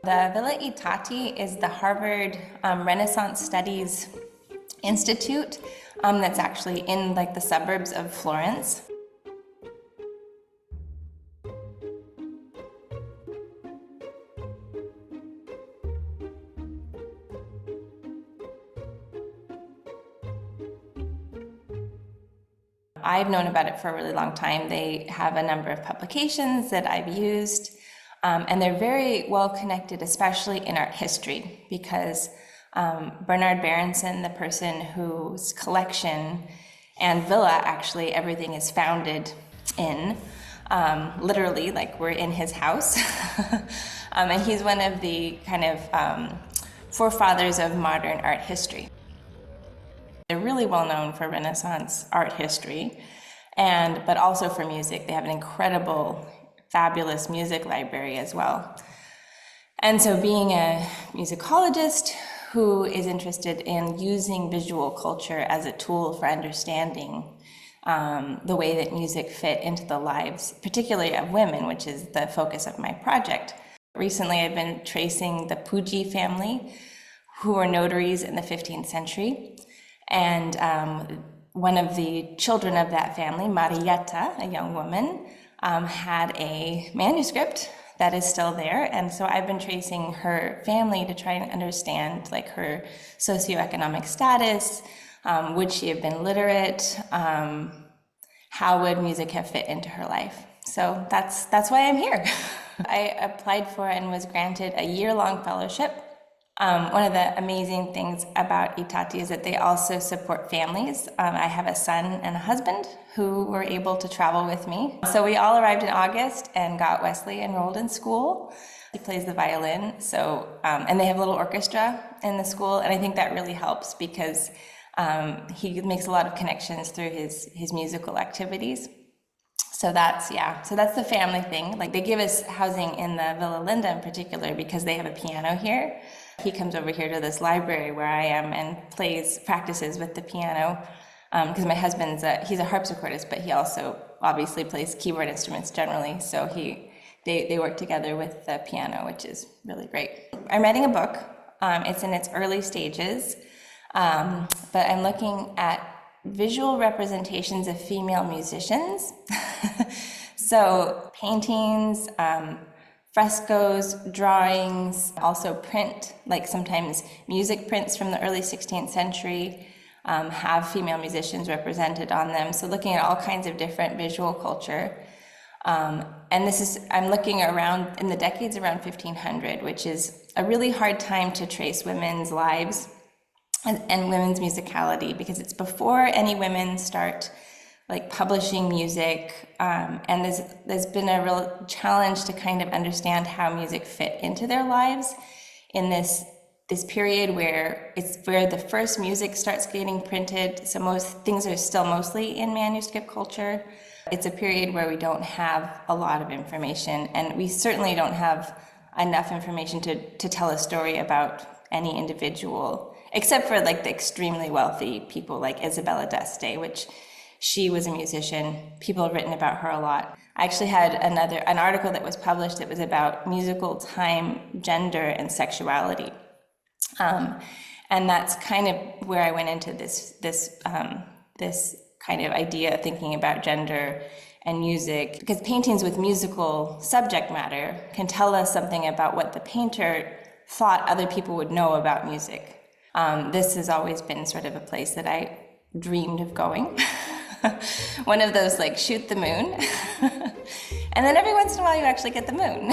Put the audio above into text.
The Villa Itati is the Harvard Renaissance Studies Institute that's actually in like the suburbs of Florence. I've known about it for a really long time. They have a number of publications that I've used, and they're very well connected, especially in art history, because Bernard Berenson, the person whose collection and villa actually everything is founded in, literally, like we're in his house. And he's one of the kind of forefathers of modern art history. They're really well known for Renaissance art history, but also for music. They have an incredible, fabulous music library as well. And so being a musicologist who is interested in using visual culture as a tool for understanding the way that music fit into the lives, particularly of women, which is the focus of my project. Recently, I've been tracing the Puggi family, who were notaries in the 15th century. And one of the children of that family, Marietta, a young woman, had a manuscript that is still there. And so I've been tracing her family to try and understand like her socioeconomic status. Would she have been literate? How would music have fit into her life? So that's why I'm here. I applied for and was granted a year-long fellowship. One of the amazing things about Itati is that they also support families. I have a son and a husband who were able to travel with me. So we all arrived in August and got Wesley enrolled in school. He plays the violin, and they have a little orchestra in the school, and I think that really helps because he makes a lot of connections through his musical activities. So that's the family thing. Like they give us housing in the Villa Linda in particular because they have a piano here. He comes over here to this library where I am and practices with the piano because my husband's he's a harpsichordist, but he also obviously plays keyboard instruments generally. So they work together with the piano, which is really great. I'm writing a book. It's in its early stages, but I'm looking at visual representations of female musicians. So paintings, frescoes, drawings, also print, like sometimes music prints from the early 16th century have female musicians represented on them. So looking at all kinds of different visual culture. And I'm looking around in the decades around 1500, which is a really hard time to trace women's lives and women's musicality because it's before any women start like publishing music, and there's been a real challenge to kind of understand how music fit into their lives in this period where the first music starts getting printed. So most things are still mostly in manuscript culture. It's a period where we don't have a lot of information, and we certainly don't have enough information to tell a story about any individual, except for like the extremely wealthy people like Isabella d'Este, which she was a musician. People have written about her a lot. I actually had an article that was published that was about musical time, gender, and sexuality. And that's kind of where I went into this kind of idea, thinking about gender and music, because paintings with musical subject matter can tell us something about what the painter thought other people would know about music. This has always been sort of a place that I dreamed of going. One of those like shoot the moon. And then every once in a while you actually get the moon.